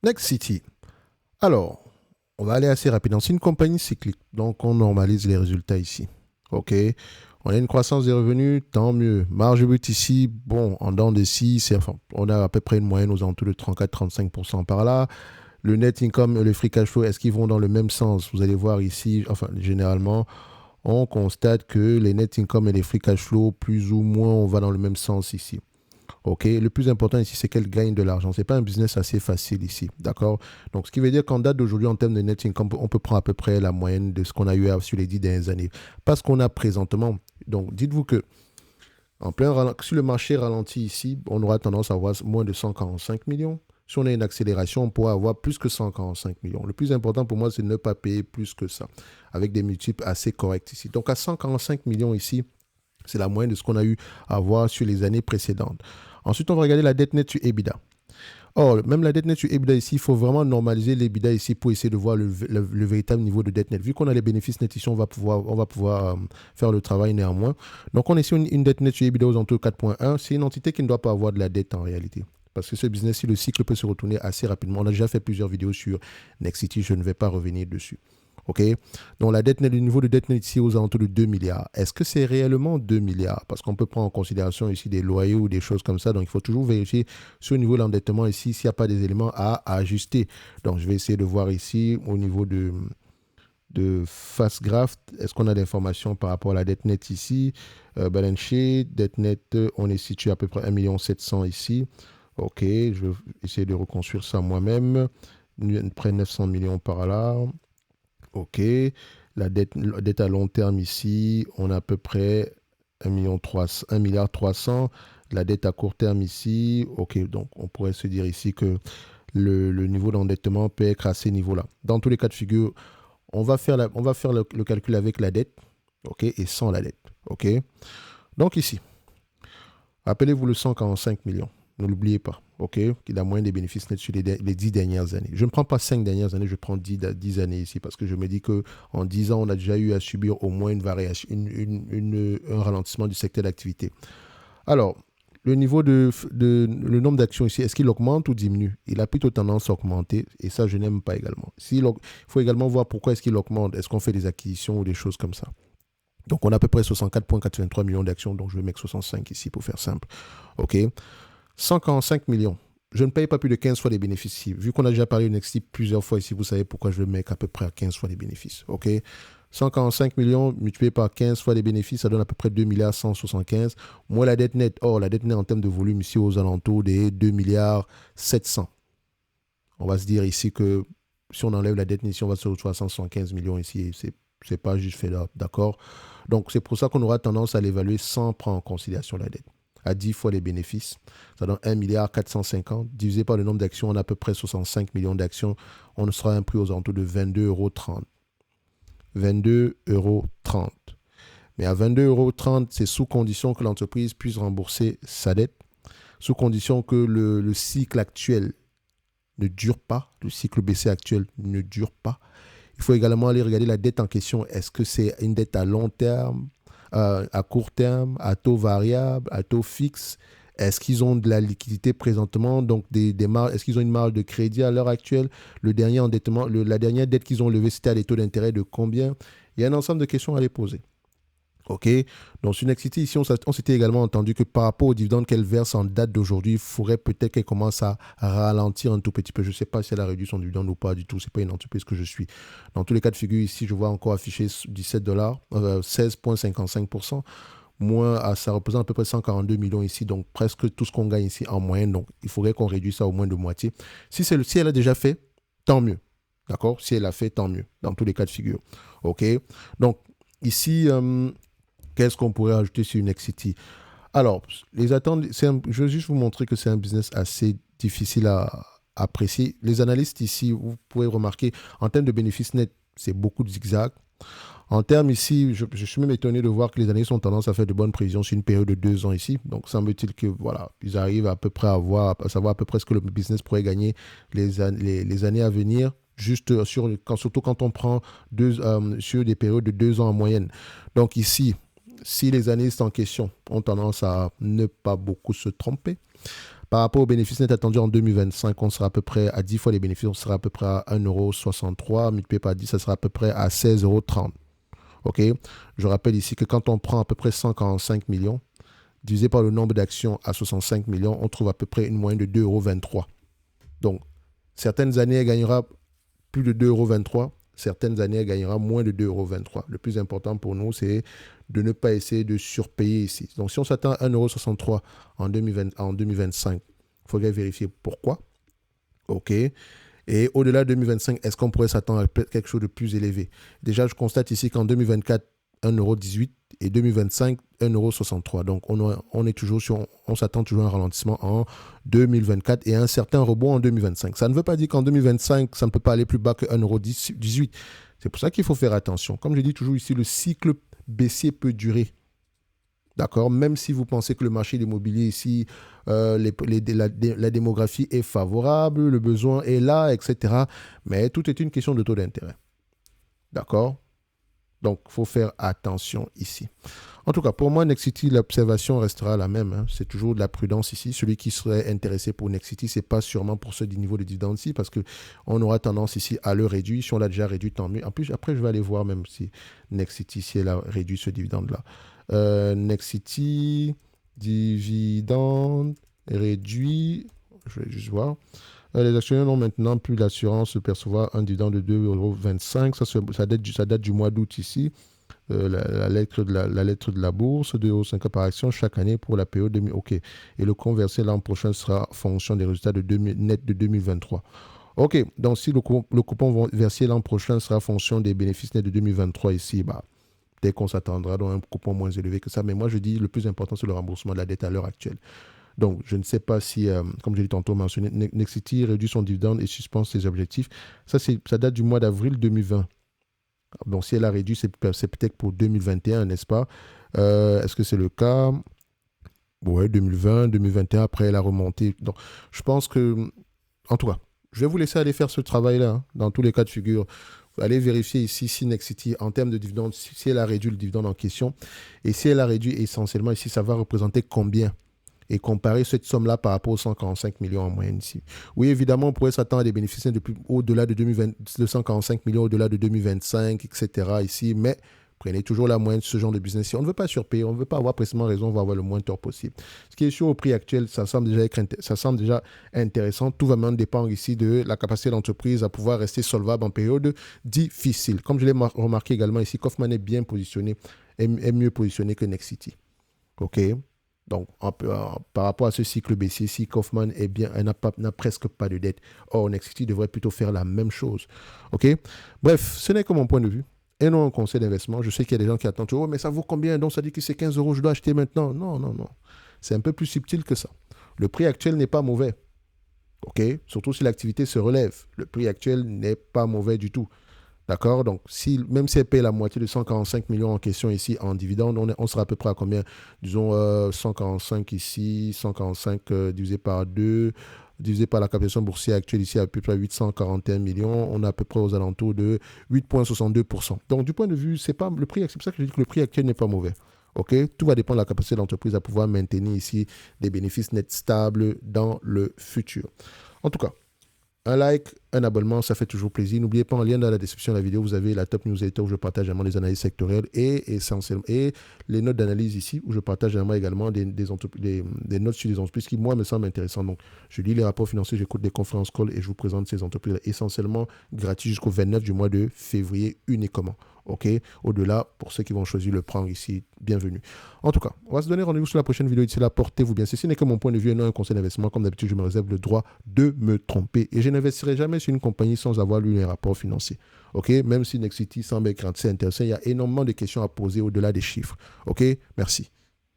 Next City. Alors, on va aller assez rapidement. C'est une compagnie cyclique, donc on normalise les résultats ici. OK. On a une croissance des revenus, tant mieux. Marge brute ici, bon, en dents de scie, enfin, on a à peu près une moyenne aux alentours de 34-35% par là. Le net income et le free cash flow, est-ce qu'ils vont dans le même sens? Vous allez voir ici, enfin, généralement, on constate que les net income et les free cash flow, plus ou moins, on va dans le même sens ici. OK. Le plus important ici, c'est qu'elle gagne de l'argent. Ce n'est pas un business assez facile ici. D'accord? Donc, ce qui veut dire qu'en date d'aujourd'hui, en termes de net income, on peut prendre à peu près la moyenne de ce qu'on a eu sur les 10 dernières années. Pas ce qu'on a présentement. Donc, dites-vous que si le marché ralentit ici, on aura tendance à avoir moins de 145 millions. Si on a une accélération, on pourra avoir plus que 145 millions. Le plus important pour moi, c'est de ne pas payer plus que ça, avec des multiples assez corrects ici. Donc, à 145 millions ici, c'est la moyenne de ce qu'on a eu à voir sur les années précédentes. Ensuite, on va regarder la dette nette sur EBITDA. Or, même la dette nette sur EBITDA ici, il faut vraiment normaliser l'EBITDA ici pour essayer de voir le véritable niveau de dette nette. Vu qu'on a les bénéfices nets ici, on va pouvoir faire le travail néanmoins. Donc, on a ici une dette nette sur EBITDA aux alentours de 4,1. C'est une entité qui ne doit pas avoir de la dette en réalité. Parce que ce business-ci, le cycle peut se retourner assez rapidement. On a déjà fait plusieurs vidéos sur Nexity, je ne vais pas revenir dessus. OK? Donc la dette nette, le niveau de dette nette ici aux alentours de 2 milliards. Est-ce que c'est réellement 2 milliards? Parce qu'on peut prendre en considération ici des loyers ou des choses comme ça. Donc il faut toujours vérifier sur le niveau de l'endettement ici s'il n'y a pas des éléments à ajuster. Donc je vais essayer de voir ici au niveau de Fastgraft, est-ce qu'on a l'information par rapport à la dette nette ici? Balance sheet, dette nette, on est situé à peu près 1,7 million ici. OK, je vais essayer de reconstruire ça moi-même. Près 900 millions par là. OK. La dette à long terme ici, on a à peu près 1 milliard 300. La dette à court terme ici, OK. Donc, on pourrait se dire ici que le niveau d'endettement peut être à ces niveaux-là. Dans tous les cas de figure, on va faire le calcul avec la dette, OK, et sans la dette, OK. Donc, ici, rappelez-vous le 145 millions. Ne l'oubliez pas. OK? Qui est la moyenne des bénéfices nets sur les 10 dernières années. Je ne prends pas 5 dernières années, je prends 10 années ici parce que je me dis qu'en 10 ans, on a déjà eu à subir au moins une variation, un ralentissement du secteur d'activité. Alors, le niveau le nombre d'actions ici, est-ce qu'il augmente ou diminue? Il a plutôt tendance à augmenter et ça, je n'aime pas également. Il faut également voir pourquoi est-ce qu'il augmente. Est-ce qu'on fait des acquisitions ou des choses comme ça? Donc, on a à peu près 64,83 millions d'actions, donc je vais mettre 65 ici pour faire simple. OK? 145 millions. Je ne paye pas plus de 15 fois les bénéfices. Vu qu'on a déjà parlé de Nexty plusieurs fois ici, vous savez pourquoi je le mets à peu près à 15 fois les bénéfices. OK? 145 millions multiplié par 15 fois les bénéfices, ça donne à peu près 2 milliards 175. Moi, la dette nette, la dette nette en termes de volume ici aux alentours des 2 milliards 700. On va se dire ici que si on enlève la dette nette ici, on va se retrouver à 175 millions ici. C'est pas juste fait là, d'accord? Donc, c'est pour ça qu'on aura tendance à l'évaluer sans prendre en considération la dette. À 10 fois les bénéfices, ça donne 1 milliard 450. Divisé par le nombre d'actions, on a à peu près 65 millions d'actions. On sera un prix aux alentours de 22,30 €. 22,30 €. Mais à 22,30 €, c'est sous condition que l'entreprise puisse rembourser sa dette, sous condition que le cycle actuel ne dure pas, le cycle baissier actuel ne dure pas. Il faut également aller regarder la dette en question. Est-ce que c'est une dette à long terme, à court terme, à taux variable, à taux fixe? Est-ce qu'ils ont de la liquidité présentement, donc est-ce qu'ils ont une marge de crédit à l'heure actuelle? Le dernier endettement, la dernière dette qu'ils ont levée, c'était à des taux d'intérêt de combien? Il y a un ensemble de questions à les poser. OK. Donc, sur Nexity, ici, on s'était également entendu que par rapport aux dividendes qu'elle verse en date d'aujourd'hui, il faudrait peut-être qu'elle commence à ralentir un tout petit peu. Je ne sais pas si elle a réduit son dividende ou pas du tout. Ce n'est pas une entreprise que je suis. Dans tous les cas de figure, ici, je vois encore affiché 17 dollars, 16,55%. Moins, ça représente à peu près 142 millions ici, donc presque tout ce qu'on gagne ici en moyenne. Donc, il faudrait qu'on réduise ça au moins de moitié. Si elle a déjà fait, tant mieux. D'accord? Si elle a fait, tant mieux. Dans tous les cas de figure. OK? Donc, ici, qu'est-ce qu'on pourrait ajouter sur Nexity? Alors, les attentes, je veux juste vous montrer que c'est un business assez difficile à apprécier. Les analystes ici, vous pouvez remarquer, en termes de bénéfices nets, c'est beaucoup de zigzags. En termes ici, je suis même étonné de voir que les analystes ont tendance à faire de bonnes prévisions sur une période de 2 ans ici. Donc, semble-t-il que, voilà, ils arrivent à peu près à savoir à peu près ce que le business pourrait gagner les années à venir, juste surtout quand on prend sur des périodes de 2 ans en moyenne. Donc, ici, si les analystes en question ont tendance à ne pas beaucoup se tromper, Par rapport aux bénéfices nets attendus en 2025, on sera à peu près à 10 fois les bénéfices, on sera à peu près à 1,63 €, multiplié par 10, ça sera à peu près à 16,30 €. OK? Je rappelle ici que quand on prend à peu près 145 millions, divisé par le nombre d'actions à 65 millions, on trouve à peu près une moyenne de 2,23 €. Donc, certaines années, elle gagnera plus de 2,23 €. Certaines années, elle gagnera moins de 2,23 €. Le plus important pour nous, c'est de ne pas essayer de surpayer ici. Donc, si on s'attend à 1,63 € en 2025, il faudrait vérifier pourquoi. OK. Et au-delà de 2025, est-ce qu'on pourrait s'attendre à quelque chose de plus élevé? Déjà, je constate ici qu'en 2024, 1,18 € et 2025, 1,63 €. Donc, on s'attend toujours à un ralentissement en 2024 et à un certain rebond en 2025. Ça ne veut pas dire qu'en 2025, ça ne peut pas aller plus bas que 1,18 €. C'est pour ça qu'il faut faire attention. Comme je dis toujours ici, le cycle baissier peut durer. D'accord? Même si vous pensez que le marché de l'immobilier ici, la démographie est favorable, le besoin est là, etc. Mais tout est une question de taux d'intérêt. D'accord? Donc, il faut faire attention ici. En tout cas, pour moi, Nexity, l'observation restera la même. Hein. C'est toujours de la prudence ici. Celui qui serait intéressé pour Nexity, ce n'est pas sûrement pour ce niveau de dividende ici, parce qu'on aura tendance ici à le réduire. Si on l'a déjà réduit, tant mieux. En plus, après, je vais aller voir même si Nexity, si elle a réduit ce dividende-là. Nexity, dividende réduit. Je vais juste voir. Les actionnaires n'ont maintenant plus l'assurance de percevoir un dividende de 2,25 €. Ça date du mois d'août ici. La lettre de la bourse, 2,5 € par action chaque année pour la période 2000. OK. Et le compte versé l'an prochain sera en fonction des résultats nets de 2023. OK. Donc, si le coupon versé l'an prochain sera en fonction des bénéfices nets de 2023 ici, dès qu'on s'attendra dans un coupon moins élevé que ça. Mais moi, je dis le plus important, c'est le remboursement de la dette à l'heure actuelle. Donc, je ne sais pas si, comme je l'ai tantôt mentionné, Nexity réduit son dividende et suspend ses objectifs. Ça date du mois d'avril 2020. Donc, si elle a réduit, c'est peut-être pour 2021, n'est-ce pas? Est-ce que c'est le cas? Oui, 2020, 2021, après, elle a remonté. Donc, je pense que, en tout cas, je vais vous laisser aller faire ce travail-là, hein, dans tous les cas de figure. Allez vérifier ici si Nexity, en termes de dividende, si elle a réduit le dividende en question. Et si elle a réduit essentiellement ici, ça va représenter combien? Et comparer cette somme-là par rapport aux 145 millions en moyenne ici. Oui, évidemment, on pourrait s'attendre à des bénéfices au-delà de 145 millions, au-delà de 2025, etc. ici, mais prenez toujours la moyenne de ce genre de business. On ne veut pas surpayer, on ne veut pas avoir précisément raison, on va avoir le moins tort possible. Ce qui est sûr au prix actuel, ça semble déjà intéressant. Tout va maintenant dépendre ici de la capacité de l'entreprise à pouvoir rester solvable en période difficile. Comme je l'ai remarqué également ici, Kaufman est bien positionné, est mieux positionné que Nexity. OK? Donc, par rapport à ce cycle baissier, si Kaufman est bien, elle n'a presque pas de dette. Or, Nexity devrait plutôt faire la même chose. OK? Bref, ce n'est que mon point de vue et non un conseil d'investissement. Je sais qu'il y a des gens qui attendent, oh, mais ça vaut combien? Donc, ça dit que c'est 15 €, je dois acheter maintenant. Non, non, non. C'est un peu plus subtil que ça. Le prix actuel n'est pas mauvais. OK? Surtout si l'activité se relève. Le prix actuel n'est pas mauvais du tout. D'accord? Donc, même si elle paye la moitié de 145 millions en question ici en dividende, on sera à peu près à combien? Disons 145 ici, 145 divisé par 2, divisé par la capitalisation boursière actuelle ici à peu près 841 millions. On est à peu près aux alentours de 8,62%. Donc, du point de vue, c'est pour ça que je dis que le prix actuel n'est pas mauvais. OK? Tout va dépendre de la capacité de l'entreprise à pouvoir maintenir ici des bénéfices nets stables dans le futur. En tout cas, un like, un abonnement, ça fait toujours plaisir. N'oubliez pas, en lien dans la description de la vidéo, vous avez la top newsletter où je partage également les analyses sectorielles et les notes d'analyse ici où je partage également des notes sur des entreprises qui, moi, me semblent intéressantes. Donc, je lis les rapports financiers, j'écoute des conférences calls et je vous présente ces entreprises essentiellement gratuites jusqu'au 29 du mois de février uniquement. OK? Au-delà, pour ceux qui vont choisir le prendre ici, bienvenue. En tout cas, on va se donner rendez-vous sur la prochaine vidéo. D'ici là, portez-vous bien. Ceci n'est que mon point de vue et non un conseil d'investissement. Comme d'habitude, je me réserve le droit de me tromper. Et je n'investirai jamais sur une compagnie sans avoir lu les rapports financiers. OK? Même si Nexity semble être intéressant, il y a énormément de questions à poser au-delà des chiffres. OK? Merci.